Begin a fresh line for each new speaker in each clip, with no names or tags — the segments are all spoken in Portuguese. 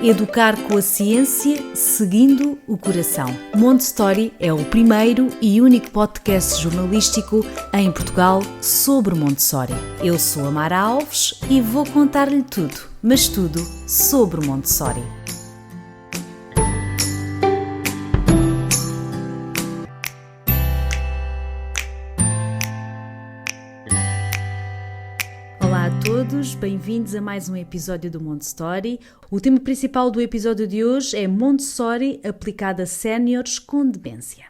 Educar com a ciência, seguindo o coração. Montessori é o primeiro e único podcast jornalístico em Portugal sobre Montessori. Eu sou a Mara Alves e vou contar-lhe tudo, mas tudo sobre Montessori. Olá a todos, bem-vindos a mais um episódio do Montessori. O tema principal do episódio de hoje é Montessori aplicada a séniores com demência.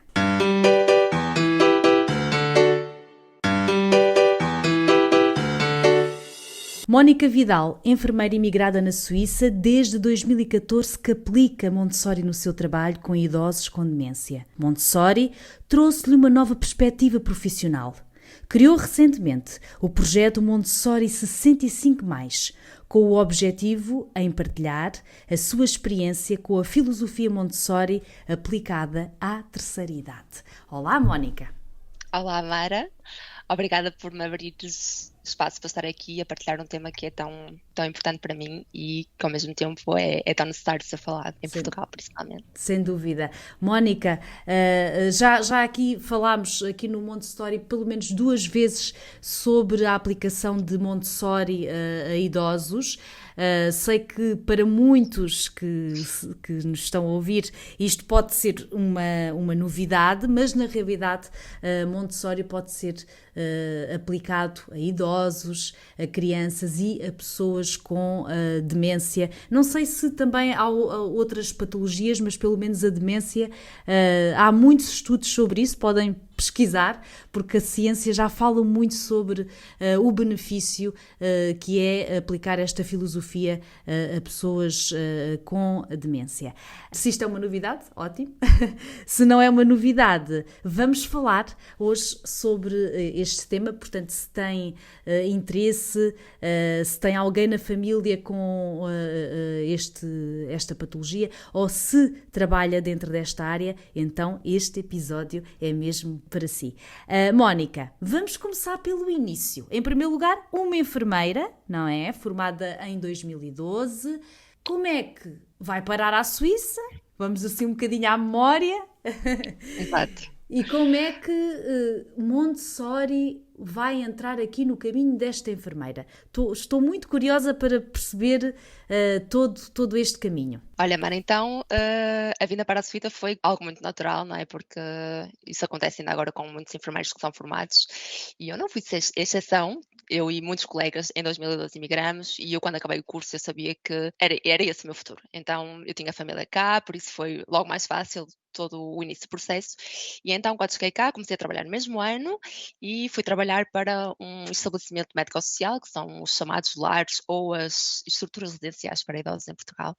Mónica Vidal, enfermeira imigrada na Suíça, desde 2014 que aplica Montessori no seu trabalho com idosos com demência. Montessori trouxe-lhe uma nova perspectiva profissional. Criou recentemente o projeto Montessori 65+, com o objetivo em partilhar a sua experiência com a filosofia Montessori aplicada à terceira idade. Olá, Mónica.
Olá, Mara. Obrigada por me abrir espaço para estar aqui a partilhar um tema que é tão importante para mim e que ao mesmo tempo é tão necessário ser falado em Portugal, principalmente.
Sem dúvida. Mónica, já aqui falámos aqui no Montessori pelo menos 2 vezes sobre a aplicação de Montessori a idosos. Sei que para muitos que nos estão a ouvir isto pode ser uma novidade, mas na realidade Montessori pode ser aplicado a idosos, a crianças e a pessoas com demência. Não sei se também há outras patologias, mas pelo menos a demência, há muitos estudos sobre isso, podem pesquisar, porque a ciência já fala muito sobre o benefício que é aplicar esta filosofia a pessoas com demência. Se isto é uma novidade, ótimo. Se não é uma novidade, vamos falar hoje sobre este tema. Portanto, se tem interesse, se tem alguém na família com esta patologia ou se trabalha dentro desta área, então este episódio é mesmo para si. Mónica, vamos começar pelo início. Em primeiro lugar, uma enfermeira, não é? Formada em 2012. Como é que vai parar à Suíça? Vamos assim um bocadinho à memória.
Exato.
E como é que Montessori vai entrar aqui no caminho desta enfermeira? Estou muito curiosa para perceber todo este caminho.
Olha, Mara, então a vinda para a Suíça foi algo muito natural, não é? Porque isso acontece ainda agora com muitos enfermeiros que são formados e eu não fui exceção. Eu e muitos colegas em 2012 emigramos e eu quando acabei o curso eu sabia que era esse o meu futuro. Então eu tinha família cá, por isso foi logo mais fácil todo o início do processo. E então quando cheguei cá comecei a trabalhar no mesmo ano e fui trabalhar para um estabelecimento médico-social, que são os chamados lares ou as estruturas residenciais para idosos em Portugal.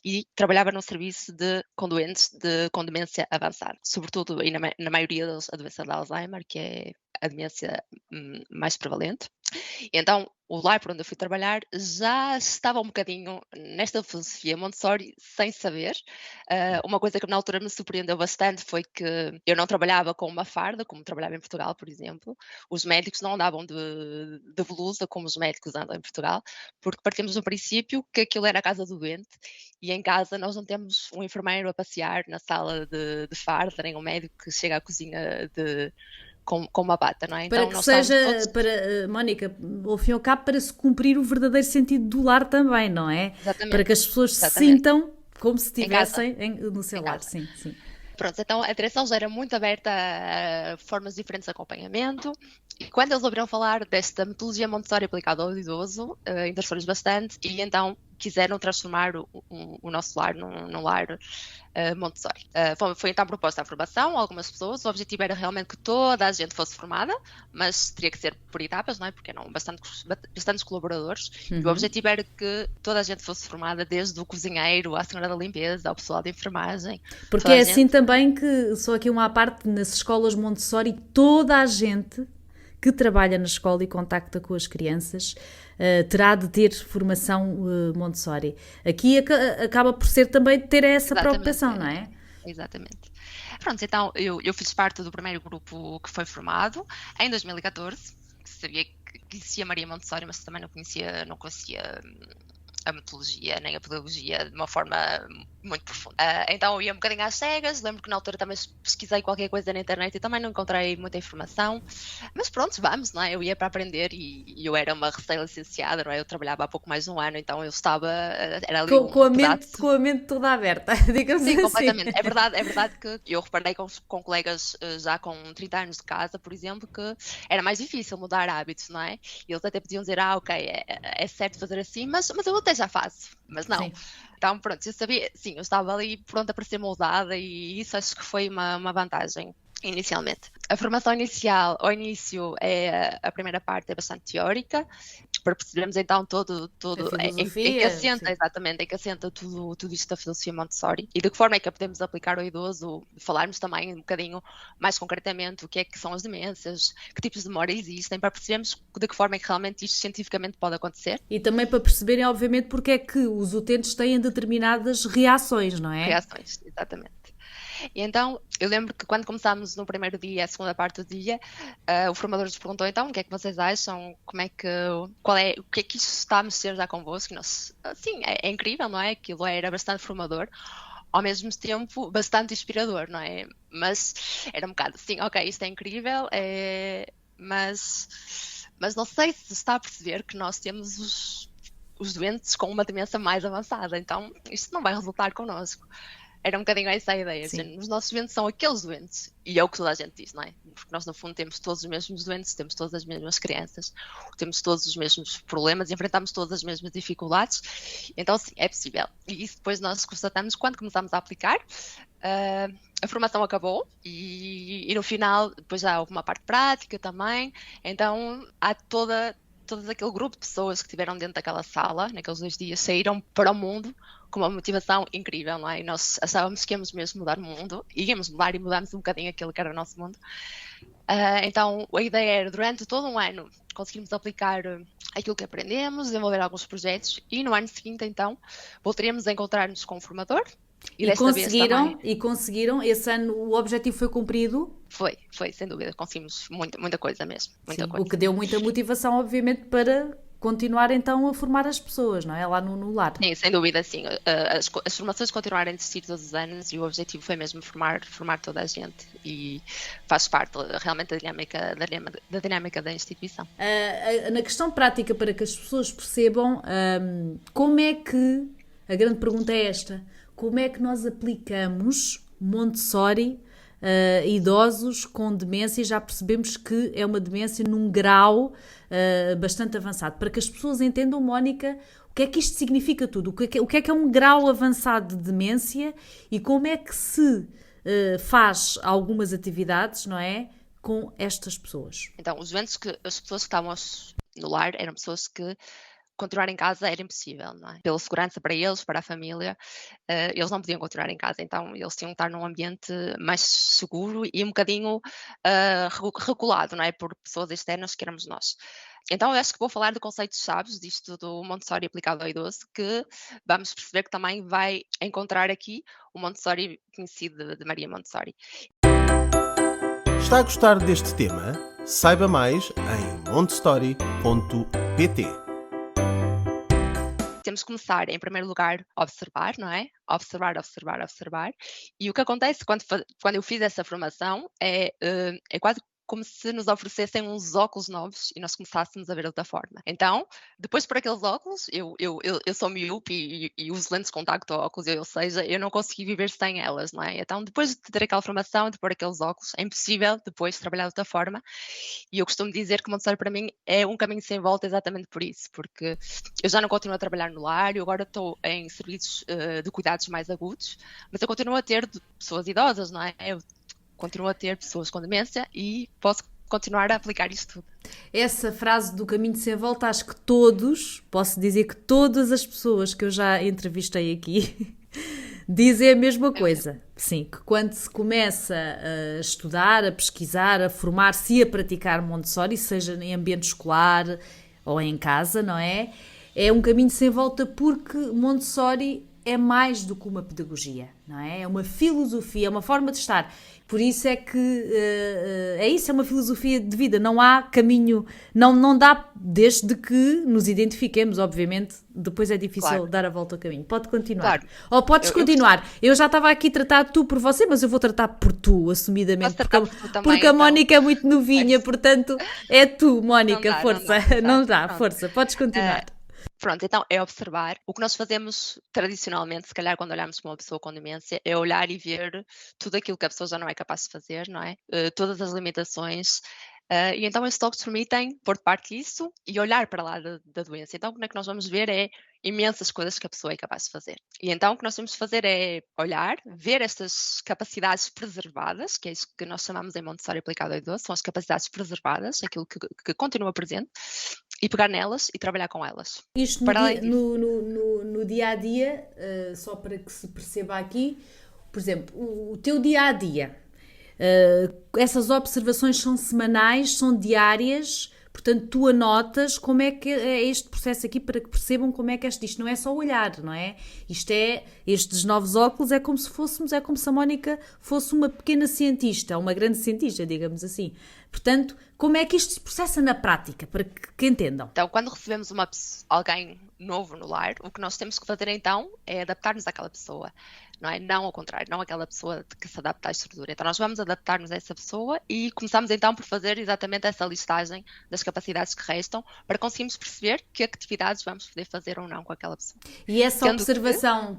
E trabalhava num serviço com doentes com demência avançada, sobretudo e na maioria deles a doença de Alzheimer, que é a demência mais prevalente. E então o lar por onde eu fui trabalhar já estava um bocadinho nesta filosofia Montessori sem saber. Uma coisa que na altura me surpreendeu bastante foi que eu não trabalhava com uma farda, como trabalhava em Portugal, por exemplo. Os médicos não andavam de blusa como os médicos andam em Portugal, porque partimos do princípio que aquilo era a casa do doente e em casa nós não temos um enfermeiro a passear na sala de farda, nem um médico que chega à cozinha com uma bata, não é?
Então, para que seja, Mónica, ao fim e ao cabo, para se cumprir o verdadeiro sentido do lar também, não é?
Exatamente.
Para que as pessoas se sintam como se estivessem no seu lar. Sim.
Pronto, então a direção já era muito aberta a formas diferentes de acompanhamento e quando eles ouviram falar desta metodologia Montessori aplicada ao idoso, interessou-lhes bastante e então quiseram transformar o nosso lar num lar Montessori. Foi então proposta a formação a algumas pessoas. O objetivo era realmente que toda a gente fosse formada, mas teria que ser por etapas, não é? Porque eram bastantes colaboradores.
Uhum.
E o objetivo era que toda a gente fosse formada, desde o cozinheiro à senhora da limpeza, ao pessoal de enfermagem.
Porque é assim também que, só aqui uma à parte, nas escolas Montessori, toda a gente que trabalha na escola e contacta com as crianças terá de ter formação Montessori. Aqui acaba por ser também ter essa preocupação, não é?
Exatamente. Pronto, então eu fiz parte do primeiro grupo que foi formado em 2014. Sabia que conhecia Maria Montessori, mas também não conhecia a metodologia nem a pedagogia de uma forma muito profunda. Então eu ia um bocadinho às cegas, lembro que na altura também pesquisei qualquer coisa na internet e também não encontrei muita informação, mas pronto, vamos, não é? Eu ia para aprender e eu era uma recém-licenciada, não é? Eu trabalhava há pouco mais de um ano, então eu estava, era ali
com a mente toda aberta, digamos
Sim,
assim.
completamente. É verdade que eu reparei com colegas já com 30 anos de casa, por exemplo, que era mais difícil mudar hábitos, não é? E eles até podiam dizer, ok, é certo fazer assim, mas eu até já faço, mas não. Sim. Então, pronto, eu sabia, sim, eu estava ali pronta para ser moldada e isso acho que foi uma vantagem inicialmente. A formação inicial, ao início, a primeira parte é bastante teórica, para percebermos então todo em que assenta, exatamente, em que assenta tudo isto da filosofia Montessori e de que forma é que a podemos aplicar ao idoso, falarmos também um bocadinho mais concretamente o que é que são as demências, que tipos de memória existem, para percebermos de que forma é que realmente isto cientificamente pode acontecer.
E também para perceberem, obviamente, porque é que os utentes têm determinadas reações, não é?
Reações, exatamente. E então, eu lembro que quando começámos no primeiro dia, a segunda parte do dia, o formador nos perguntou então, o que é que vocês acham, o que é que isto está a mexer já convosco? Nós, sim, é incrível, não é? Aquilo era bastante formador, ao mesmo tempo bastante inspirador, não é? Mas era um bocado, sim, ok, isto é incrível, mas não sei se está a perceber que nós temos os doentes com uma demência mais avançada, então isto não vai resultar connosco. Era um bocadinho essa a ideia. Dizer, os nossos doentes são aqueles doentes. E é o que toda a gente diz, não é? Porque nós, no fundo, temos todos os mesmos doentes, temos todas as mesmas crianças, temos todos os mesmos problemas, enfrentamos todas as mesmas dificuldades. Então, sim, é possível. E isso depois nós constatamos quando começamos a aplicar. A formação acabou e no final, depois já houve uma parte prática também. Então, há todo aquele grupo de pessoas que estiveram dentro daquela sala, naqueles 2 dias, saíram para o mundo com uma motivação incrível, não é? E nós achávamos que íamos mesmo mudar o mundo, e íamos mudar e mudámos um bocadinho aquilo que era o nosso mundo. Então, a ideia era, durante todo um ano, conseguirmos aplicar aquilo que aprendemos, desenvolver alguns projetos, e no ano seguinte, então, voltaríamos a encontrar-nos com o formador.
E conseguiram, esse ano o objetivo foi cumprido?
Foi, sem dúvida, conseguimos muita coisa mesmo. Muita coisa.
O que deu muita motivação, obviamente, para continuar então a formar as pessoas, não é? Lá no lar.
Sim, sem dúvida, sim. As formações continuaram a existir todos os anos e o objetivo foi mesmo formar toda a gente e faz parte realmente da dinâmica da instituição.
Na questão prática, para que as pessoas percebam como é que, a grande pergunta é esta, como é que nós aplicamos Montessori a idosos com demência, e já percebemos que é uma demência num grau bastante avançado. Para que as pessoas entendam, Mónica, o que é que isto significa tudo? O que é um grau avançado de demência e como é que se faz algumas atividades, não é, com estas pessoas?
Então, as pessoas que estavam no lar eram pessoas que continuar em casa era impossível, não é? Pela segurança para eles, para a família, eles não podiam continuar em casa, então eles tinham que estar num ambiente mais seguro e um bocadinho regulado, não é? Por pessoas externas que éramos nós. Então eu acho que vou falar de conceitos-chave disto do Montessori aplicado ao idoso, que vamos perceber que também vai encontrar aqui o Montessori conhecido de Maria Montessori.
Está a gostar deste tema? Saiba mais em montessori.pt.
Temos que começar, em primeiro lugar, a observar, não é? Observar. E o que acontece quando eu fiz essa formação é quase como se nos oferecessem uns óculos novos e nós começássemos a ver de outra forma. Então, depois por aqueles óculos, eu sou miúpe e uso lentes de contacto ou óculos, ou seja, eu não consegui viver sem elas, não é? Então, depois de ter aquela formação, de pôr aqueles óculos, é impossível depois trabalhar de outra forma. E eu costumo dizer que Montessori para mim é um caminho sem volta exatamente por isso, porque eu já não continuo a trabalhar no lar, eu agora estou em serviços de cuidados mais agudos, mas eu continuo a ter pessoas idosas, não é? Eu continuo a ter pessoas com demência e posso continuar a aplicar isto tudo.
Essa frase do caminho sem volta, acho que posso dizer que todas as pessoas que eu já entrevistei aqui dizem a mesma coisa. Sim, que quando se começa a estudar, a pesquisar, a formar-se e a praticar Montessori, seja em ambiente escolar ou em casa, não é? É um caminho sem volta porque Montessori é mais do que uma pedagogia, não é? É uma filosofia, é uma forma de estar. Por isso é que é uma filosofia de vida. Não há caminho, não dá, desde que nos identifiquemos, obviamente. Depois é difícil dar a volta ao caminho. Pode continuar.
Claro.
Ou podes continuar. Eu já estava aqui a tratar tu por você, mas eu vou tratar por tu, assumidamente. Porque a Mónica é muito novinha, portanto, é tu, Mónica, força. Não dá, força. Podes continuar.
Pronto, então é observar. O que nós fazemos tradicionalmente, se calhar quando olhamos para uma pessoa com demência, é olhar e ver tudo aquilo que a pessoa já não é capaz de fazer, não é? Todas as limitações. E então estes talks permitem pôr de parte isso e olhar para lá da doença. Então o que é que nós vamos ver é imensas coisas que a pessoa é capaz de fazer. E então o que nós temos de fazer é olhar, ver estas capacidades preservadas, que é isso que nós chamamos em Montessori aplicado ao idoso, são as capacidades preservadas, aquilo que continua presente, e pegar nelas e trabalhar com elas.
Isto no dia-a-dia, só para que se perceba aqui, por exemplo, o teu dia-a-dia, essas observações são semanais, são diárias, portanto tu anotas como é que é este processo aqui para que percebam como é que isto não é só olhar, não é? Estes novos óculos é como se a Mónica fosse uma pequena cientista, uma grande cientista, digamos assim. Portanto, como é que isto se processa na prática, para que entendam?
Então, quando recebemos alguém novo no lar, o que nós temos que fazer então é adaptar-nos àquela pessoa, não é? Não ao contrário, não aquela pessoa que se adapta à estrutura. Então, nós vamos adaptar-nos a essa pessoa e começamos então por fazer exatamente essa listagem das capacidades que restam para conseguirmos perceber que atividades vamos poder fazer ou não com aquela pessoa.
E essa observação...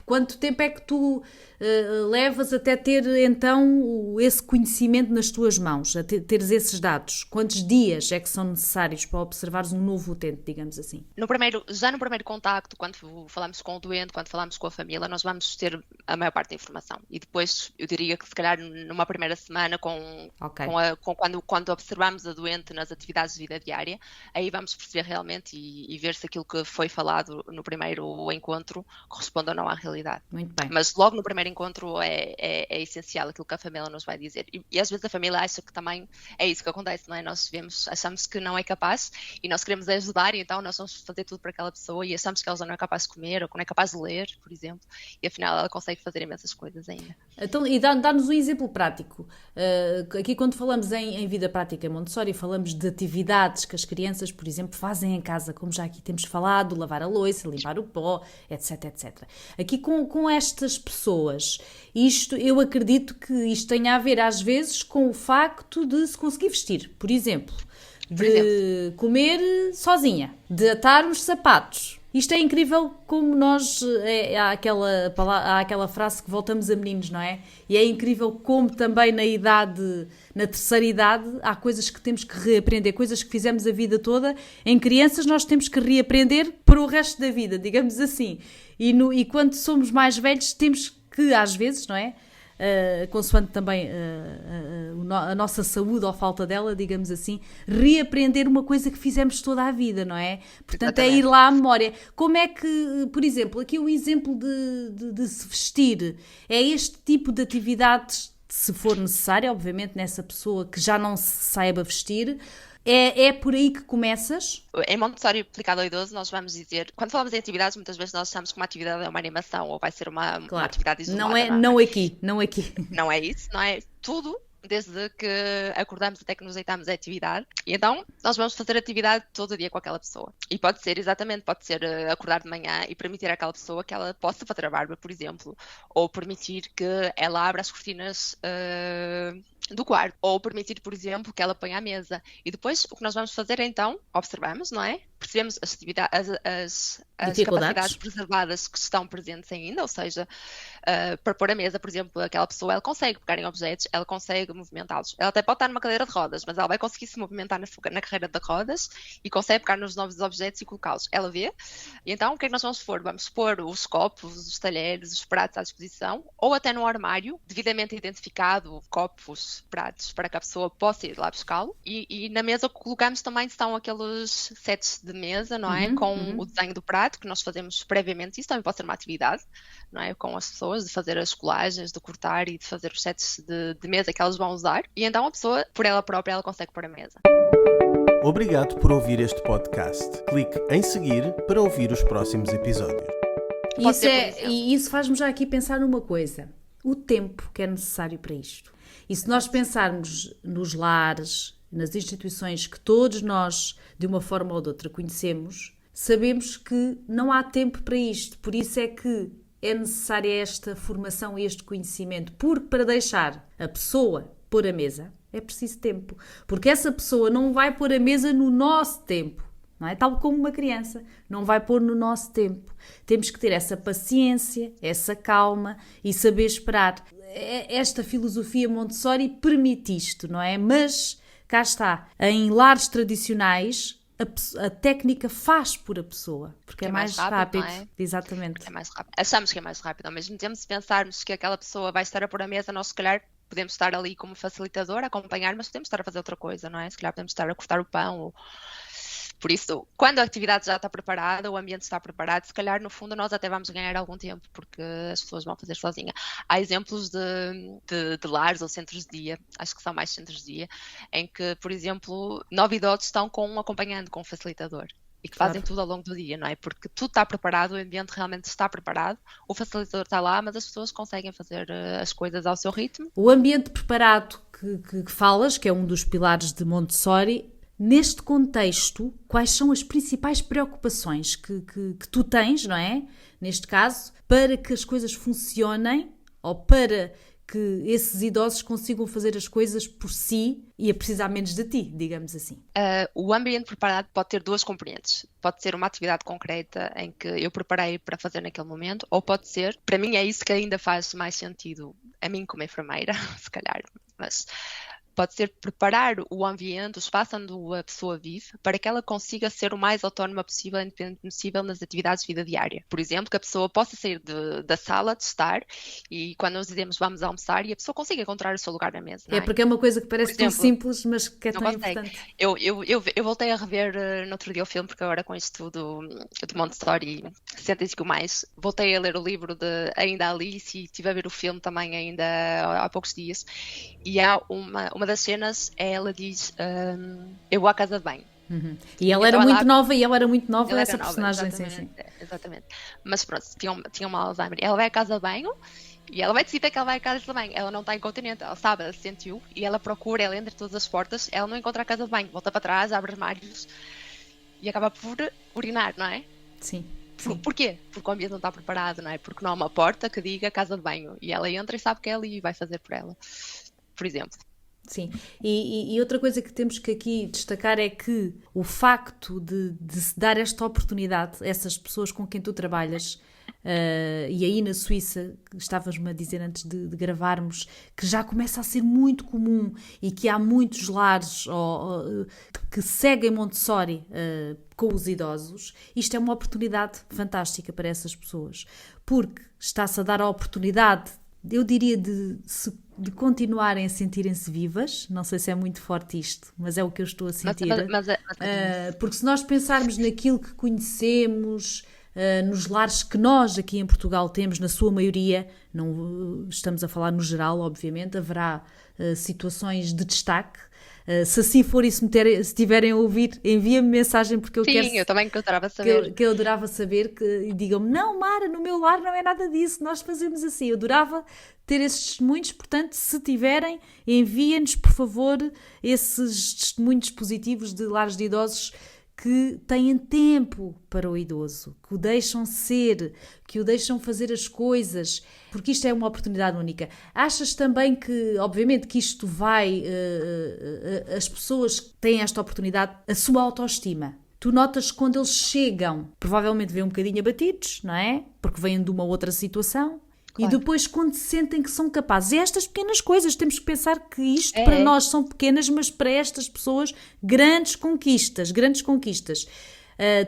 quanto tempo é que tu levas até ter então esse conhecimento nas tuas mãos, a teres esses dados? Quantos dias é que são necessários para observares um novo utente, digamos assim?
Já no primeiro contacto, quando falamos com o doente, quando falamos com a família, nós vamos ter a maior parte da informação. E depois, eu diria que se calhar numa primeira semana, quando observamos a doente nas atividades de vida diária, aí vamos perceber realmente e ver se aquilo que foi falado no primeiro encontro corresponde ou não à realidade.
Muito bem.
Mas logo no primeiro encontro é essencial aquilo que a família nos vai dizer. E às vezes a família acha que também é isso que acontece, não é? Nós achamos que não é capaz e nós queremos ajudar e então nós vamos fazer tudo para aquela pessoa e achamos que ela já não é capaz de comer ou que não é capaz de ler, por exemplo, e afinal ela consegue fazer imensas coisas ainda.
Então, e dá-nos um exemplo prático. Aqui quando falamos em vida prática Montessori, falamos de atividades que as crianças, por exemplo, fazem em casa, como já aqui temos falado, lavar a louça, limpar o pó, etc, etc. Aqui com estas pessoas, eu acredito que isto tenha a ver às vezes com o facto de se conseguir vestir, por exemplo, comer sozinha, de atar os sapatos. Isto é incrível como nós, há aquela frase que voltamos a meninos, não é? E é incrível como também na terceira idade, há coisas que temos que reaprender, coisas que fizemos a vida toda. Em crianças nós temos que reaprender para o resto da vida, digamos assim. E quando somos mais velhos temos que, às vezes, não é? Consoante também a nossa saúde ou falta dela, digamos assim, reaprender uma coisa que fizemos toda a vida, não é? Portanto, exatamente. É ir lá à memória. Como é que, por exemplo, aqui o exemplo de se vestir, é este tipo de atividades, se for necessário, obviamente, nessa pessoa que já não se saiba vestir. É por aí que começas?
Em Montessori aplicado ao idoso, nós vamos dizer, quando falamos em atividades, muitas vezes nós achamos que uma atividade é uma animação ou vai ser uma atividade isolada.
Não aqui.
Não é isso, não é tudo. Desde que acordamos até que nos deitamos a atividade. E então, nós vamos fazer atividade todo dia com aquela pessoa. E pode ser acordar de manhã e permitir àquela pessoa que ela possa fazer a barba, por exemplo. Ou permitir que ela abra as cortinas do quarto. Ou permitir, por exemplo, que ela ponha a mesa. E depois, o que nós vamos fazer então, observamos, não é? Percebemos as capacidades preservadas que estão presentes ainda, ou seja, para pôr a mesa, por exemplo, aquela pessoa, ela consegue pegar em objetos, ela consegue movimentá-los. Ela até pode estar numa cadeira de rodas, mas ela vai conseguir se movimentar na carreira de rodas e consegue pegar nos novos objetos e colocá-los. Ela vê. E então, o que é que nós vamos pôr? Vamos pôr os copos, os talheres, os pratos à disposição, ou até no armário, devidamente identificado, copos, pratos, para que a pessoa possa ir lá buscá-lo. E na mesa o que colocamos também estão aqueles sets de mesa, não é? Com o desenho do prato, que nós fazemos previamente. Isso também pode ser uma atividade, não é? Com as pessoas, de fazer as colagens, de cortar e de fazer os sets de mesa que elas vão usar. E então a pessoa, por ela própria, ela consegue pôr a mesa.
Obrigado por ouvir este podcast. Clique em seguir para ouvir os próximos episódios.
E isso faz-me já aqui pensar numa coisa. O tempo que é necessário para isto. E se nós pensarmos nos lares, nas instituições que todos nós, de uma forma ou de outra, conhecemos, sabemos que não há tempo para isto. Por isso é que é necessária esta formação e este conhecimento. Porque para deixar a pessoa pôr a mesa, é preciso tempo. Porque essa pessoa não vai pôr a mesa no nosso tempo. Não é? Tal como uma criança, não vai pôr no nosso tempo. Temos que ter essa paciência, essa calma e saber esperar. Esta filosofia Montessori permite isto, não é? Mas, cá está, em lares tradicionais, a técnica faz por a pessoa, porque é mais rápido. Não é? Exatamente.
É mais rápido. Achamos que é mais rápido. Ao mesmo tempo, se pensarmos que aquela pessoa vai estar a pôr a mesa, nós se calhar podemos estar ali como facilitador, a acompanhar, mas podemos estar a fazer outra coisa, não é? Se calhar podemos estar a cortar o pão ou... Por isso, quando a atividade já está preparada, o ambiente está preparado, se calhar, no fundo, nós até vamos ganhar algum tempo, porque as pessoas vão fazer sozinha. Há exemplos de lares ou centros de dia, acho que são mais centros de dia, em que, por exemplo, 9 idosos estão com um acompanhante, com um facilitador. E que fazem tudo ao longo do dia, não é? Porque tudo está preparado, o ambiente realmente está preparado, o facilitador está lá, mas as pessoas conseguem fazer as coisas ao seu ritmo.
O ambiente preparado que falas, que é um dos pilares de Montessori, neste contexto, quais são as principais preocupações que tu tens, não é? Neste caso, para que as coisas funcionem ou para que esses idosos consigam fazer as coisas por si e a precisar menos de ti, digamos assim.
O ambiente preparado pode ter 2 componentes. Pode ser uma atividade concreta em que eu preparei para fazer naquele momento, ou pode ser, para mim é isso que ainda faz mais sentido, a mim como enfermeira, se calhar, mas... Pode ser preparar o ambiente, o espaço onde a pessoa vive, para que ela consiga ser o mais autónoma possível, independente possível nas atividades de vida diária. Por exemplo, que a pessoa possa sair da sala de estar e quando nós dizemos vamos almoçar e a pessoa consiga encontrar o seu lugar na mesa. Não é?
Porque é uma coisa que parece tão simples, mas que é tão importante.
Eu voltei a rever no outro dia o filme, porque agora com isto de Montessori, 105 mais, voltei a ler o livro de ainda Alice e estive a ver o filme também ainda há poucos dias. E há uma das cenas, ela diz, eu vou à casa de banho.
Uhum. E ela era muito nova, essa personagem.
Exatamente. Mas pronto, tinha uma Alzheimer. Ela vai à casa de banho e ela vai decidir que ela vai à casa de banho. Ela não está incontinente, ela sabe, ela se sentiu e ela procura, ela entra todas as portas, ela não encontra a casa de banho, volta para trás, abre armários e acaba por urinar, não é?
Sim.
Porquê? Porque o ambiente não está preparado, não é? Porque não há uma porta que diga casa de banho e ela entra e sabe que é ali e vai fazer por ela, por exemplo.
Sim, e outra coisa que temos que aqui destacar é que o facto de se dar esta oportunidade a essas pessoas com quem tu trabalhas, e aí na Suíça, estavas-me a dizer antes de gravarmos, que já começa a ser muito comum e que há muitos lares que seguem Montessori com os idosos, isto é uma oportunidade fantástica para essas pessoas, porque está-se a dar a oportunidade, eu diria, de continuarem a sentirem-se vivas. Não sei se é muito forte isto, mas é o que eu estou a sentir. Porque se nós pensarmos naquilo que conhecemos, nos lares que nós aqui em Portugal temos, na sua maioria, não estamos a falar no geral, obviamente, haverá situações de destaque. Se assim for e se estiverem a ouvir, envia-me mensagem porque eu quero...
Sim, eu também adorava saber.
Que eu adorava saber, e digam-me, não Mara, no meu lar não é nada disso, nós fazemos assim. Eu adorava ter esses testemunhos, portanto, se tiverem, enviem-nos, por favor, esses testemunhos positivos de lares de idosos que têm tempo para o idoso, que o deixam ser, que o deixam fazer as coisas, porque isto é uma oportunidade única. Achas também que, obviamente, que isto vai, as pessoas que têm esta oportunidade, a sua autoestima, tu notas que quando eles chegam, provavelmente vêm um bocadinho abatidos, não é? Porque vêm de uma outra situação. Claro. E depois quando sentem que são capazes, estas pequenas coisas, temos que pensar que isto para nós são pequenas, mas para estas pessoas grandes conquistas.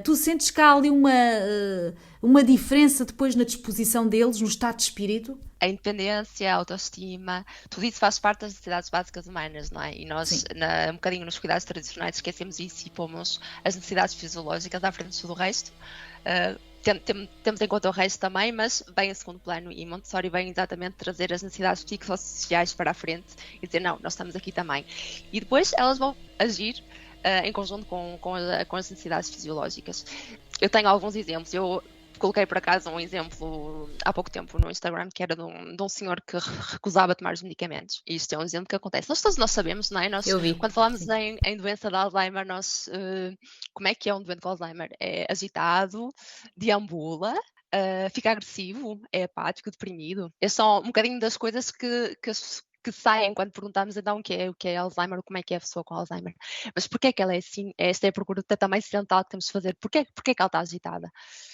Tu sentes que há ali uma diferença depois na disposição deles, no estado de espírito?
A independência, a autoestima, tudo isso faz parte das necessidades básicas humanas, não é? E nós, um bocadinho nos cuidados tradicionais, esquecemos isso e pomos as necessidades fisiológicas à frente de tudo o resto. Temos em conta o resto também, mas vem em segundo plano, e Montessori vem exatamente trazer as necessidades psicossociais para a frente e dizer, não, nós estamos aqui também. E depois elas vão agir em conjunto com as necessidades fisiológicas. Eu tenho alguns exemplos. Eu coloquei por acaso um exemplo há pouco tempo no Instagram, que era de um senhor que recusava tomar os medicamentos. E isto é um exemplo que acontece. Todos nós sabemos, não é?
Eu vi.
Quando falamos em doença de Alzheimer, como é que é um doente com Alzheimer? É agitado, deambula, fica agressivo, é apático, deprimido. É só um bocadinho das coisas que saem quando perguntamos então o que é Alzheimer, ou como é que é a pessoa com Alzheimer. Mas porquê é que ela é assim? Esta é a pergunta também central que temos de fazer. Porquê que ela está agitada?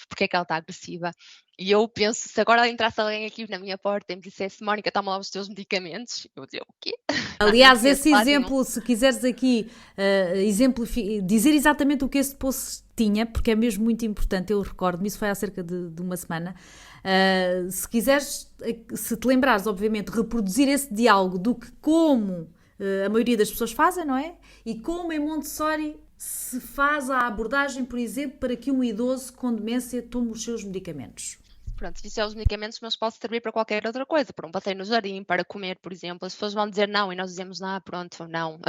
Porquê é que ela está agressiva? E eu penso, se agora entrasse alguém aqui na minha porta e me dissesse, Mónica, toma lá os teus medicamentos, eu dizia, o quê?
Aliás, esse exemplo, se quiseres aqui dizer exatamente o que esse post tinha, porque é mesmo muito importante, eu recordo-me, isso foi há cerca de uma semana. Se quiseres, se te lembrares, obviamente, reproduzir esse diálogo do que como a maioria das pessoas fazem, não é? E como em Montessori se faz a abordagem, por exemplo, para que um idoso com demência tome os seus medicamentos.
Pronto, isso é os medicamentos, mas pode servir para qualquer outra coisa, para um passeio no jardim, para comer, por exemplo. As pessoas vão dizer não e nós dizemos, pronto, não.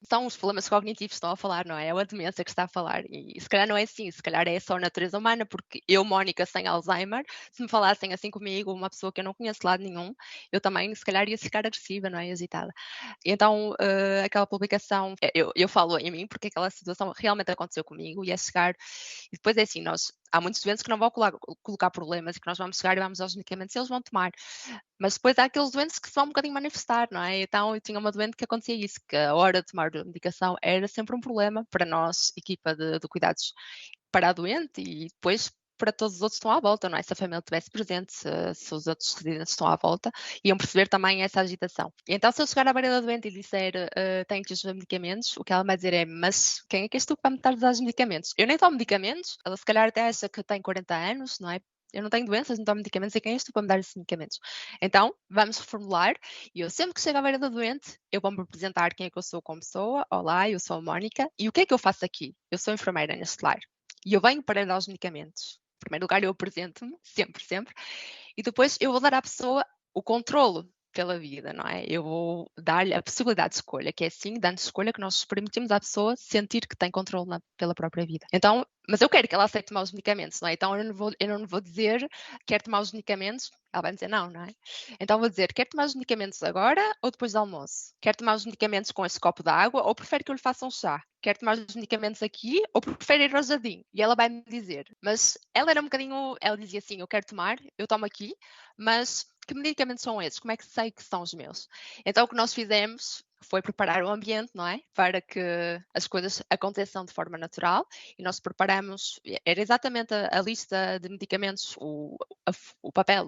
São os problemas cognitivos que estão a falar, não é? É a demência que está a falar. E se calhar não é assim, se calhar é só a natureza humana, porque eu, Mónica, sem Alzheimer, se me falassem assim comigo, uma pessoa que eu não conheço de lado nenhum, eu também, se calhar, ia ficar agressiva, não é? Agitada. Então, aquela publicação, eu falo em mim, porque aquela situação realmente aconteceu comigo, e é chegar... E depois é assim, há muitos doentes que não vão colocar problemas e que nós vamos chegar e vamos aos medicamentos e eles vão tomar. Mas depois há aqueles doentes que se vão um bocadinho manifestar, não é? Então eu tinha uma doente que acontecia isso, que a hora de tomar a medicação era sempre um problema para nós, equipa de cuidados para a doente, e depois para todos os outros que estão à volta, não é? Se a família estivesse presente, se os outros residentes estão à volta, iam perceber também essa agitação. E então, se eu chegar à beira da doente e disser tenho que os medicamentos, o que ela vai dizer é, mas quem é que és tu para me estar a dar os medicamentos? Eu nem tomo medicamentos, ela se calhar até acha que tem 40 anos, não é? Eu não tenho doenças, não tomo medicamentos, e quem és tu para me dar esses medicamentos? Então, vamos reformular, e eu sempre que chego à beira da doente, eu vou-me apresentar quem é que eu sou como pessoa. Olá, eu sou a Mónica, e o que é que eu faço aqui? Eu sou enfermeira neste lar, e eu venho para dar os medicamentos. Em primeiro lugar, eu apresento-me, sempre, e depois eu vou dar à pessoa o controlo pela vida, não é? Eu vou dar-lhe a possibilidade de escolha, que é assim, dando escolha, que nós permitimos à pessoa sentir que tem controle pela própria vida. Então, mas eu quero que ela aceite tomar os medicamentos, não é? Então eu não vou dizer, quero tomar os medicamentos, ela vai dizer não é? Então vou dizer, quer tomar os medicamentos agora ou depois do almoço? Quer tomar os medicamentos com esse copo de água ou prefere que eu lhe faça um chá? Quer tomar os medicamentos aqui ou prefere ir ao jardim? E ela vai me dizer, mas ela era um bocadinho, ela dizia assim, eu quero tomar, eu tomo aqui, mas que medicamentos são esses? Como é que sei que são os meus? Então o que nós fizemos foi preparar o ambiente, não é? Para que as coisas aconteçam de forma natural, e nós preparamos, era exatamente a lista de medicamentos, o papel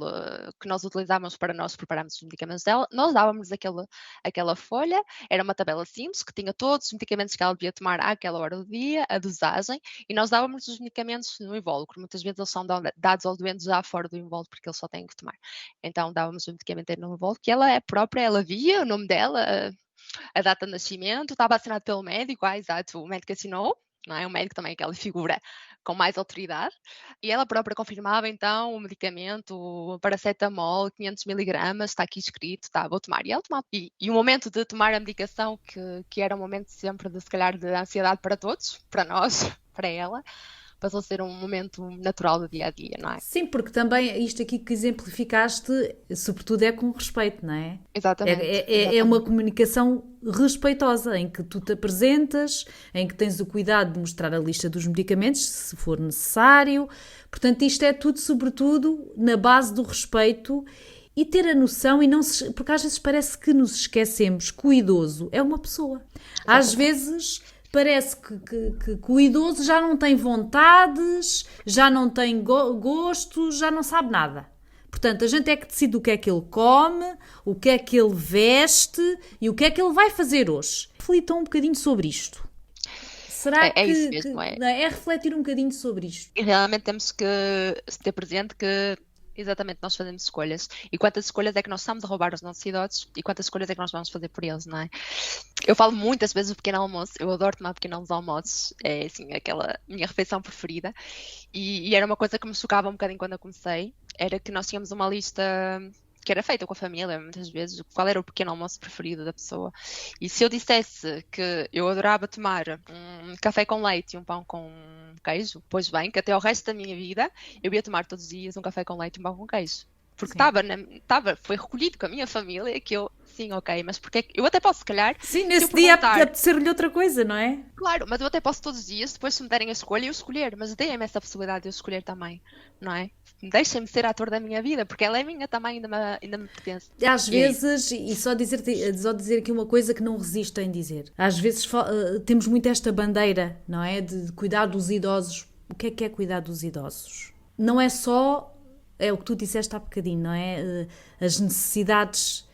que nós utilizávamos para nós prepararmos os medicamentos dela. Nós dávamos aquela folha, era uma tabela simples que tinha todos os medicamentos que ela devia tomar àquela hora do dia, a dosagem, e nós dávamos os medicamentos no invólucro. Muitas vezes eles são dados ao doente já fora do invólucro, porque eles só têm que tomar. Então dávamos o medicamento no invólucro, que ela própria, ela via o nome dela, a data de nascimento, estava assinado pelo médico, exato, o médico assinou, não é? O médico também é aquela figura com mais autoridade, e ela própria confirmava então o medicamento, o paracetamol, 500 miligramas, está aqui escrito, vou tomar. E ela tomava. E o momento de tomar a medicação, que era um momento sempre de, se calhar, de ansiedade para todos, para nós, para ela, passou a ser um momento natural do dia a dia, não é?
Sim, porque também isto aqui que exemplificaste, sobretudo é com respeito, não é?
Exatamente.
É uma comunicação respeitosa, em que tu te apresentas, em que tens o cuidado de mostrar a lista dos medicamentos, se for necessário. Portanto, isto é tudo, sobretudo, na base do respeito e ter a noção, porque às vezes parece que nos esquecemos que o idoso é uma pessoa. Às vezes parece que o idoso já não tem vontades, já não tem gostos, já não sabe nada. Portanto, a gente é que decide o que é que ele come, o que é que ele veste e o que é que ele vai fazer hoje. Reflitam um bocadinho sobre isto. Será que
isso mesmo,
é refletir um bocadinho sobre isto?
E realmente temos que ter presente que exatamente, nós fazemos escolhas. E quantas escolhas é que nós estamos a roubar aos nossos idosos e quantas escolhas é que nós vamos fazer por eles, não é? Eu falo muitas vezes do pequeno almoço, eu adoro tomar pequenos almoços, é assim, aquela minha refeição preferida. E era uma coisa que me chocava um bocadinho quando eu comecei, era que nós tínhamos uma lista que era feita com a família, muitas vezes, qual era o pequeno almoço preferido da pessoa. E se eu dissesse que eu adorava tomar um café com leite e um pão com queijo, pois bem, que até o resto da minha vida eu ia tomar todos os dias um café com leite e um pão com queijo. Porque foi recolhido com a minha família que eu, sim, ok, mas porque eu até posso, se calhar...
Sim, nesse dia apetecer-lhe outra coisa, não é?
Claro, mas eu até posso todos os dias, depois se me derem a escolha, eu escolher, mas deem-me essa possibilidade de eu escolher também, não é? Deixem-me ser ator da minha vida, porque ela é minha também, ainda me pertence.
Às vezes, e só dizer aqui uma coisa que não resisto em dizer, às vezes temos muito esta bandeira, não é? De cuidar dos idosos. O que é cuidar dos idosos? Não é só... É o que tu disseste há bocadinho, não é? As necessidades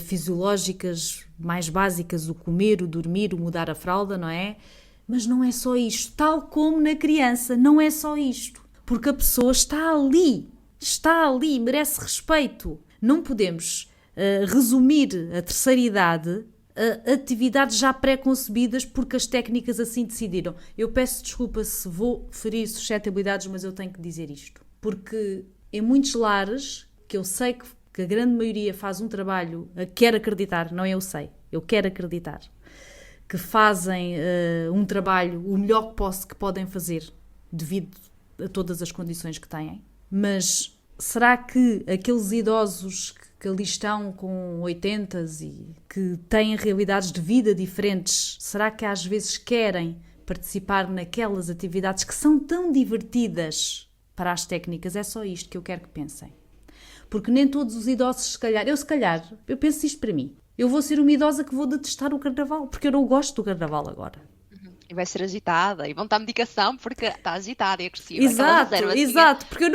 fisiológicas mais básicas, o comer, o dormir, o mudar a fralda, não é? Mas não é só isto. Tal como na criança, não é só isto. Porque a pessoa está ali, merece respeito. Não podemos resumir a terceira idade a atividades já pré-concebidas porque as técnicas assim decidiram. Eu peço desculpa se vou ferir suscetibilidades, mas eu tenho que dizer isto. Porque em muitos lares, que eu sei que a grande maioria faz um trabalho, quero acreditar, não eu sei, eu quero acreditar, que fazem um trabalho o melhor que podem fazer devido a todas as condições que têm. Mas será que aqueles idosos que ali estão com 80 e que têm realidades de vida diferentes, será que às vezes querem participar naquelas atividades que são tão divertidas para as técnicas? É só isto que eu quero que pensem. Porque nem todos os idosos, se calhar, eu penso isto para mim. Eu vou ser uma idosa que vou detestar o carnaval, porque eu não gosto do carnaval agora.
E vai ser agitada, e vão estar medicação porque está agitada e agressiva.
Exato, porque eu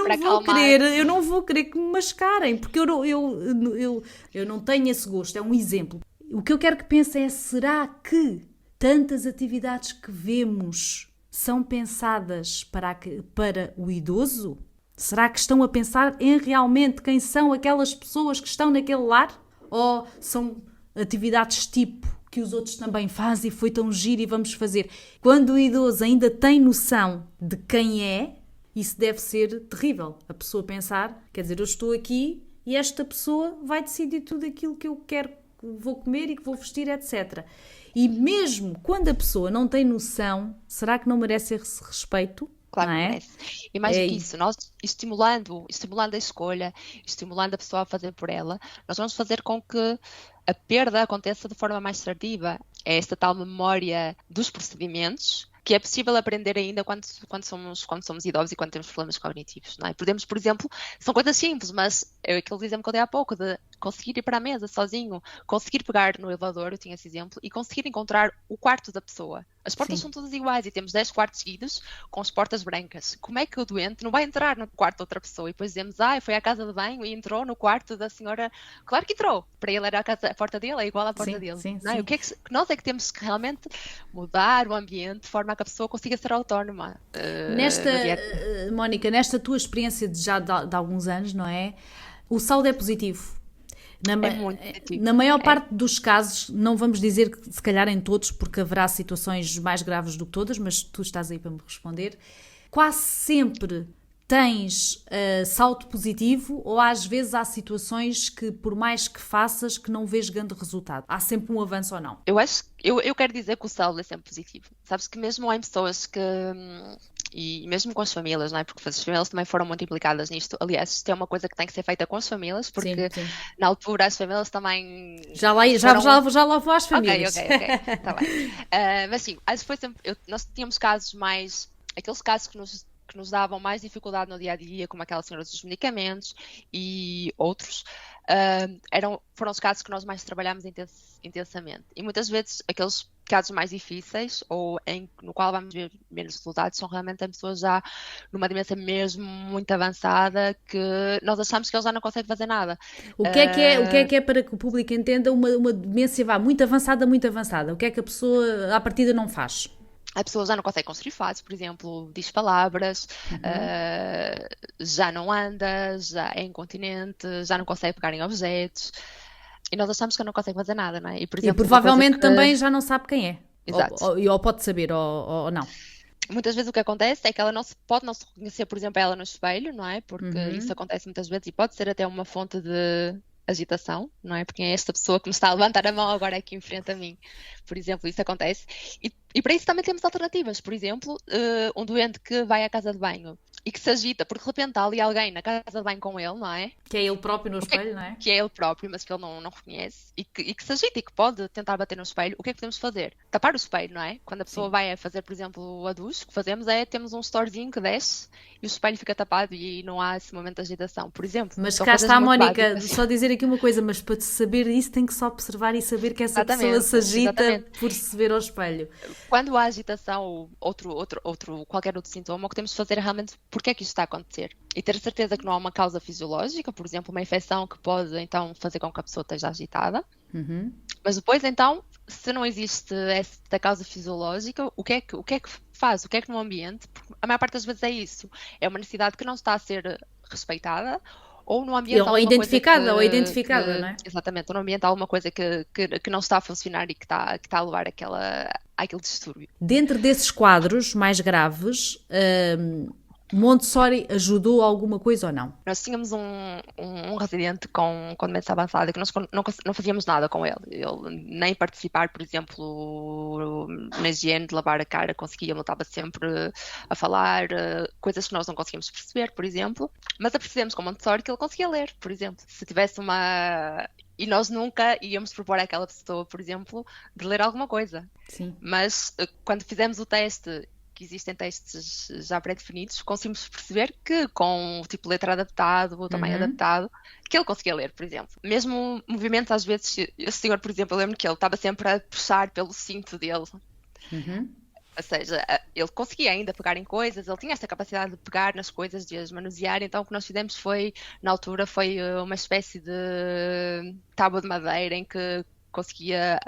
não vou querer que me mascarem, porque eu não tenho esse gosto, é um exemplo. O que eu quero que pensem é, será que tantas atividades que vemos são pensadas para o idoso? Será que estão a pensar em realmente quem são aquelas pessoas que estão naquele lar? Ou são atividades tipo que os outros também fazem e foi tão giro e vamos fazer? Quando o idoso ainda tem noção de quem é, isso deve ser terrível. A pessoa pensar, quer dizer, eu estou aqui e esta pessoa vai decidir tudo aquilo que eu quero, que vou comer e que vou vestir, etc. E mesmo quando a pessoa não tem noção, será que não merece esse respeito?
Claro que merece. E mais do que isso, nós estimulando a escolha, estimulando a pessoa a fazer por ela, nós vamos fazer com que a perda aconteça de forma mais tardiva. É esta tal memória dos procedimentos que é possível aprender ainda quando somos idosos e quando temos problemas cognitivos, não é? Podemos, por exemplo, são coisas simples, mas é aquele exemplo que eu dei há pouco, de conseguir ir para a mesa sozinho, conseguir pegar no elevador, eu tinha esse exemplo, e conseguir encontrar o quarto da pessoa. As portas são todas iguais e temos 10 quartos seguidos com as portas brancas. Como é que o doente não vai entrar no quarto de outra pessoa? E depois dizemos, foi à casa de banho e entrou no quarto da senhora. Claro que entrou. Para ele era a porta dele, é igual à porta dele. Não é? O que é que nós é que temos que realmente mudar o ambiente de forma a que a pessoa consiga ser autónoma.
Mónica, nesta tua experiência de alguns anos, não é? O saldo é positivo. Na maior parte dos casos, não vamos dizer que se calhar em todos, porque haverá situações mais graves do que todas, mas tu estás aí para me responder, quase sempre tens saldo positivo, ou às vezes há situações que por mais que faças que não vês grande resultado? Há sempre um avanço ou não?
Eu quero dizer que o saldo é sempre positivo. Sabes que mesmo há pessoas que... E mesmo com as famílias, não é? Porque as famílias também foram muito implicadas nisto. Aliás, isto é uma coisa que tem que ser feita com as famílias, porque sim. Na altura as famílias também...
Já lá vou às famílias.
Ok, está bem. Mas sim, foi sempre, nós tínhamos casos mais... Aqueles casos que nos davam mais dificuldade no dia-a-dia, como aquela senhora dos medicamentos e outros, foram os casos que nós mais trabalhámos intensamente. E muitas vezes aqueles casos mais difíceis, ou no qual vamos ver menos resultados, são realmente pessoas já numa dimensão mesmo muito avançada, que nós achamos que eles já não conseguem fazer nada.
O que é que é para que o público entenda uma demência muito avançada, muito avançada? O que é que a pessoa à partida não faz?
A pessoa já não consegue construir frases, por exemplo, diz palavras, já não anda, já é incontinente, já não consegue pegar em objetos. E nós achamos que não consegue fazer nada, não é?
E provavelmente também já não sabe quem é.
Exato.
Ou pode saber, ou não.
Muitas vezes o que acontece é que ela pode não se reconhecer, por exemplo, ela no espelho, não é? Porque isso acontece muitas vezes e pode ser até uma fonte de agitação, não é? Porque é esta pessoa que me está a levantar a mão agora aqui em frente a mim. Por exemplo, isso acontece. E para isso também temos alternativas. Por exemplo, um doente que vai à casa de banho e que se agita, porque de repente está ali alguém na casa de banho com ele, não é?
Que é ele próprio no espelho, não é?
Que é ele próprio, mas que ele não reconhece e que se agita e que pode tentar bater no espelho. O que é que podemos fazer? Tapar o espelho, não é? Quando a pessoa vai a fazer, por exemplo, a duche, o que fazemos é temos um storezinho que desce e o espelho fica tapado e não há esse momento de agitação, por exemplo.
Mas cá está, Mónica, só dizer aqui uma coisa, mas para saber isso tem que só observar e saber que essa pessoa se agita por se ver ao espelho.
Quando há agitação ou qualquer outro sintoma, o que temos de fazer é realmente porque é que isto está a acontecer. E ter certeza que não há uma causa fisiológica, por exemplo, uma infecção que pode então fazer com que a pessoa esteja agitada. Mas depois então, se não existe esta causa fisiológica, o que é que faz? O que é que no ambiente, porque a maior parte das vezes é isso, é uma necessidade que não está a ser respeitada, ou no ambiente
ou identificada, não é?
Exatamente, ou no ambiente há alguma coisa que não está a funcionar e que está a levar àquele distúrbio.
Dentro desses quadros mais graves, Montessori ajudou alguma coisa ou não?
Nós tínhamos um residente com demência avançada que nós não fazíamos nada com ele. Ele nem participar, por exemplo, na higiene de lavar a cara conseguia, ele estava sempre a falar, coisas que nós não conseguíamos perceber, por exemplo. Mas apercebemos com Montessori que ele conseguia ler, por exemplo. Se tivesse E nós nunca íamos propor àquela pessoa, por exemplo, de ler alguma coisa.
Sim.
Mas quando fizemos o teste, que existem testes já pré-definidos, conseguimos perceber que com o tipo de letra adaptado, o tamanho adaptado, que ele conseguia ler, por exemplo. Mesmo movimentos, às vezes, o senhor, por exemplo, eu lembro que ele estava sempre a puxar pelo cinto dele. Ou seja, ele conseguia ainda pegar em coisas, ele tinha esta capacidade de pegar nas coisas, de as manusear, então o que nós fizemos foi, na altura, foi uma espécie de tábua de madeira em que conseguia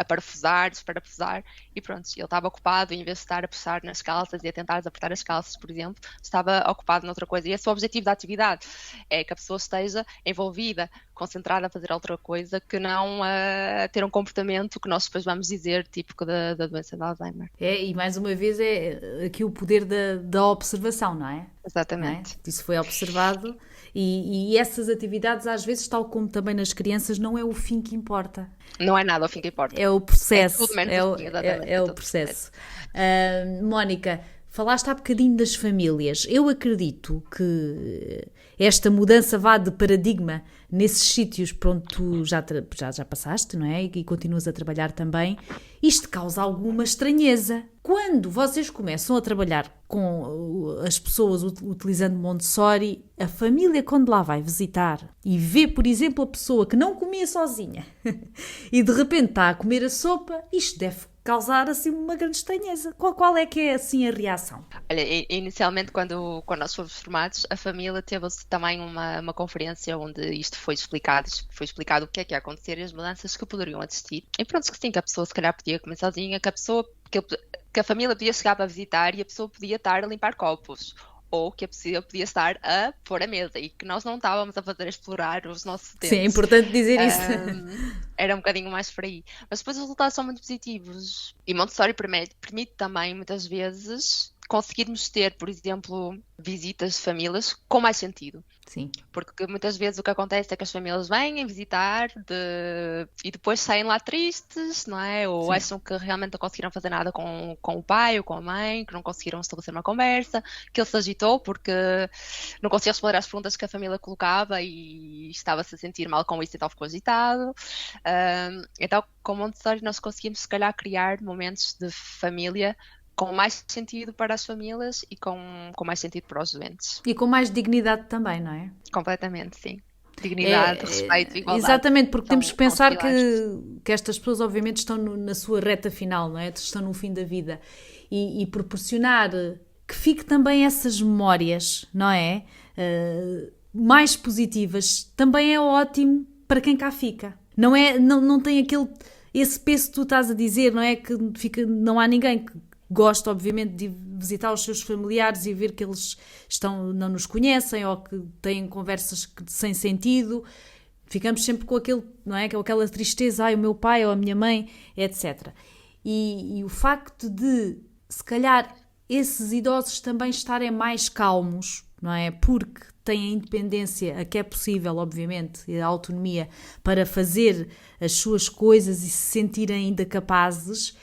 desparafusar e pronto, ele estava ocupado, em vez de estar a puxar nas calças e a tentar desapertar as calças, por exemplo, estava ocupado noutra coisa. E esse é o objetivo da atividade, é que a pessoa esteja envolvida, concentrada a fazer outra coisa, que não a ter um comportamento que nós depois vamos dizer típico da doença de Alzheimer.
E mais uma vez é aqui o poder da observação, não é?
Exatamente.
Não é? Isso foi observado e essas atividades às vezes, tal como também nas crianças, não é o fim que importa.
Não é nada o fim que importa.
É o processo.
É tudo menos o fim, exatamente.
É o processo. Mónica, falaste há bocadinho das famílias. Eu acredito que esta mudança vá de paradigma nesses sítios por onde tu já passaste, não é? E continuas a trabalhar também. Isto causa alguma estranheza. Quando vocês começam a trabalhar com as pessoas utilizando Montessori, a família, quando lá vai visitar e vê, por exemplo, a pessoa que não comia sozinha e de repente está a comer a sopa, isto deve causar assim uma grande estranheza. Qual é que é assim a reação?
Olha, inicialmente quando nós fomos formados, a família teve também uma conferência onde isto foi explicado o que é que ia acontecer e as mudanças que poderiam existir. E pronto, que sim, que a pessoa se calhar podia comer sozinha, que a família podia chegar para visitar e a pessoa podia estar a limpar copos. Ou que a pessoa podia estar a pôr a mesa e que nós não estávamos a fazer explorar os nossos tempos.
Sim, é importante dizer isso.
Era um bocadinho mais por aí. Mas depois os resultados são muito positivos. E Montessori permite também, muitas vezes, conseguirmos ter, por exemplo, visitas de famílias com mais sentido.
Sim.
Porque muitas vezes o que acontece é que as famílias vêm visitar e depois saem lá tristes, não é? Ou
Sim.
acham que realmente não conseguiram fazer nada com o pai ou com a mãe, que não conseguiram estabelecer uma conversa, que ele se agitou porque não conseguia responder às perguntas que a família colocava e estava-se a sentir mal com isso, então ficou agitado. Então, com Montessori nós conseguimos, se calhar, criar momentos de família com mais sentido para as famílias e com mais sentido para os doentes.
E com mais dignidade também, não é?
Completamente, sim. Dignidade, respeito, igualdade.
Exatamente, porque temos que pensar que estas pessoas obviamente estão na sua reta final, não é? Estão no fim da vida. E proporcionar que fique também essas memórias, não é? Mais positivas, também é ótimo para quem cá fica. Não tem esse peso que tu estás a dizer, não é? Que não há ninguém que gosta, obviamente, de visitar os seus familiares e ver que eles não nos conhecem ou que têm conversas sem sentido. Ficamos sempre com não é? Com aquela tristeza, o meu pai ou a minha mãe, etc. E o facto de, se calhar, esses idosos também estarem mais calmos, não é? Porque têm a independência, a que é possível, obviamente, e a autonomia para fazer as suas coisas e se sentirem ainda capazes,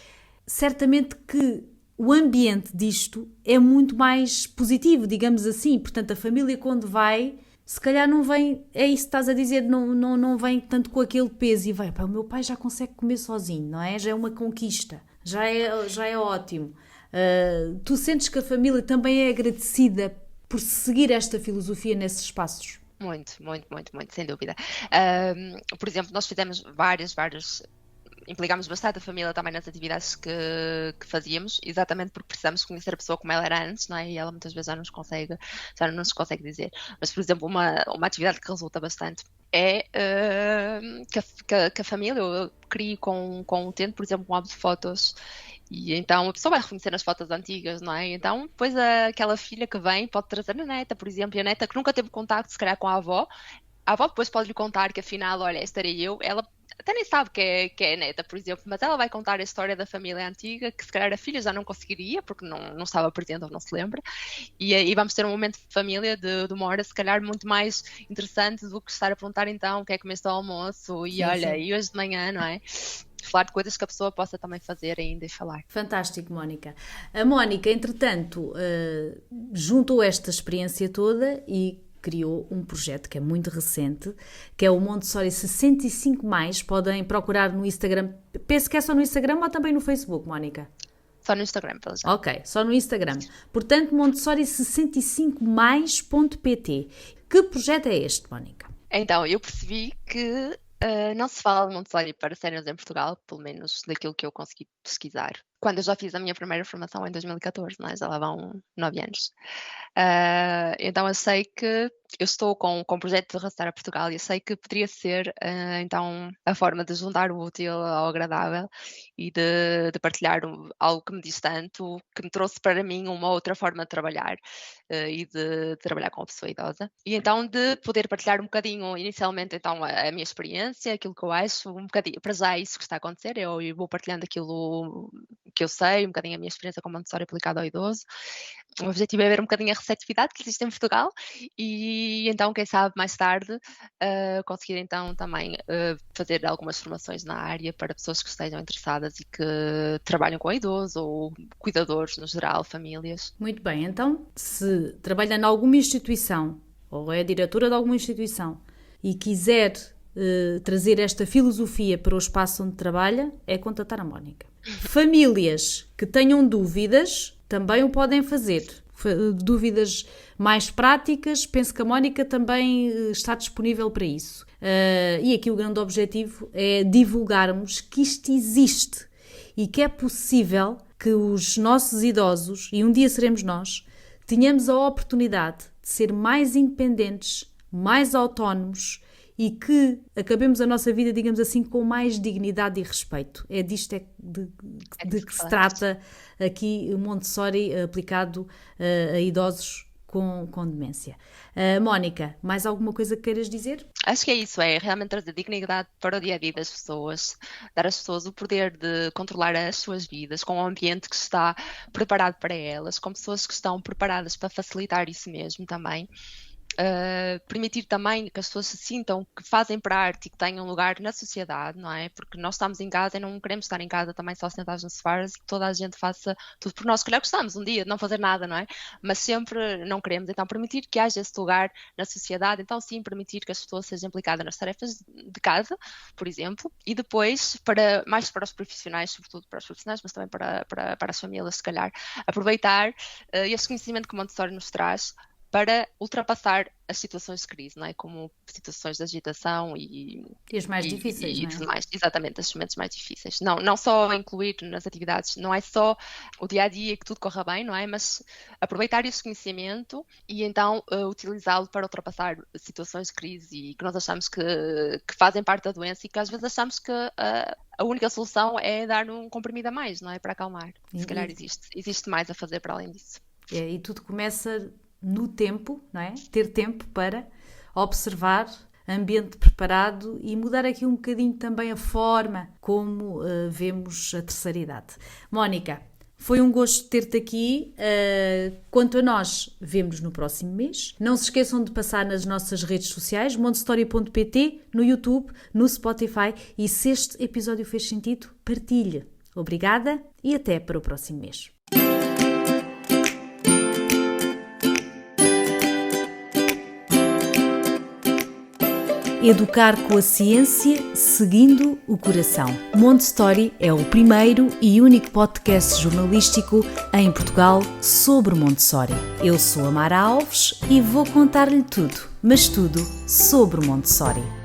certamente que o ambiente disto é muito mais positivo, digamos assim. Portanto, a família quando vai, se calhar não vem, é isso que estás a dizer, não vem tanto com aquele peso e vai, pá, o meu pai já consegue comer sozinho, não é? Já é uma conquista, já é ótimo. Tu sentes que a família também é agradecida por seguir esta filosofia nesses espaços?
Muito, sem dúvida. Por exemplo, nós fizemos várias implicámos bastante a família também nas atividades que fazíamos, exatamente porque precisamos conhecer a pessoa como ela era antes, não é? E ela muitas vezes já não nos consegue dizer. Mas, por exemplo, uma atividade que resulta bastante é que a família, eu crio com o tempo, por exemplo, um álbum de fotos. E então a pessoa vai reconhecer as fotos antigas, não é? Então depois aquela filha que vem pode trazer a neta, por exemplo, e a neta que nunca teve contacto se calhar com a avó depois pode lhe contar que afinal, olha, esta era eu, ela até nem sabe que é neta, por exemplo, mas ela vai contar a história da família antiga, que se calhar a filha já não conseguiria, porque não estava presente ou não se lembra, e vamos ter um momento de família de uma hora, se calhar, muito mais interessante do que estar a perguntar então o que é que comeste ao almoço, e
sim,
olha,
sim.
E hoje de manhã, não é? Falar de coisas que a pessoa possa também fazer ainda e falar.
Fantástico, Mónica. A Mónica, entretanto, juntou esta experiência toda e criou um projeto que é muito recente, que é o Montessori 65+. Podem procurar no Instagram. Penso que é só no Instagram ou também no Facebook, Mónica?
Só no Instagram, pelo já.
Ok, só no Instagram. Portanto, Montessori 65mais.pt. Que projeto é este, Mónica?
Então, eu percebi que não se fala de Montessori para séniores em Portugal, pelo menos daquilo que eu consegui pesquisar. Quando eu já fiz a minha primeira formação em 2014, não é? Já lá vão 9 anos. Então eu sei que eu estou com um projeto de arrastar a Portugal e eu sei que poderia ser então a forma de juntar o útil ao agradável e de partilhar algo que me diz tanto, que me trouxe para mim uma outra forma de trabalhar e de trabalhar com a pessoa idosa. E então de poder partilhar um bocadinho, inicialmente então a minha experiência, aquilo que eu acho, um bocadinho, para já é isso que está a acontecer, eu vou partilhando aquilo que eu sei, um bocadinho a minha experiência com Montessori aplicada ao idoso. O objetivo é ver um bocadinho a receptividade que existe em Portugal e então, quem sabe, mais tarde conseguir então também fazer algumas formações na área para pessoas que estejam interessadas e que trabalham com idoso ou cuidadores no geral, famílias.
Muito bem, então, se trabalha em alguma instituição ou é diretora de alguma instituição e quiser trazer esta filosofia para o espaço onde trabalha, é contatar a Mónica. Famílias que tenham dúvidas também o podem fazer. Dúvidas mais práticas, penso que a Mónica também está disponível para isso. E aqui o grande objetivo é divulgarmos que isto existe e que é possível que os nossos idosos, e um dia seremos nós, tenhamos a oportunidade de ser mais independentes, mais autónomos e que acabemos a nossa vida, digamos assim, com mais dignidade e respeito. É disto de que se trata aqui o Montessori aplicado a idosos com demência. Mónica, mais alguma coisa que queiras dizer?
Acho que é isso, é realmente trazer dignidade para o dia-a-dia das pessoas, dar às pessoas o poder de controlar as suas vidas, com um ambiente que está preparado para elas, com pessoas que estão preparadas para facilitar isso mesmo também. Permitir também que as pessoas se sintam que fazem parte e que tenham lugar na sociedade, não é? Porque nós estamos em casa e não queremos estar em casa também só sentados no sofá e que toda a gente faça tudo por nós. Se calhar gostamos um dia de não fazer nada, não é? Mas sempre não queremos. Então, permitir que haja esse lugar na sociedade, então sim, permitir que as pessoas sejam implicadas nas tarefas de casa, por exemplo, e depois, mais para os profissionais, sobretudo para os profissionais, mas também para as famílias, se calhar, aproveitar esse conhecimento que o Montessori nos traz para ultrapassar as situações de crise, não é? Como situações de agitação e
as mais difíceis, não é?
Tudo mais. Exatamente, esses momentos mais difíceis. Não só incluir nas atividades, não é só o dia-a-dia que tudo corra bem, não é? Mas aproveitar esse conhecimento e então utilizá-lo para ultrapassar situações de crise e que nós achamos que fazem parte da doença e que às vezes achamos que a única solução é dar um comprimido a mais, não é? Para acalmar. Se calhar existe mais a fazer para além disso.
E tudo começa no tempo, não é? Ter tempo para observar, ambiente preparado e mudar aqui um bocadinho também a forma como vemos a terceira idade. Mónica, Foi um gosto ter-te aqui. Quanto a nós, vemo-nos no próximo mês. Não se esqueçam de passar nas nossas redes sociais, montestory.pt, no YouTube, no Spotify, e se este episódio fez sentido, partilhe. Obrigada e até para o próximo mês. Educar com a ciência, seguindo o coração. Montessori é o primeiro e único podcast jornalístico em Portugal sobre Montessori. Eu sou a Mara Alves e vou contar-lhe tudo, mas tudo sobre Montessori.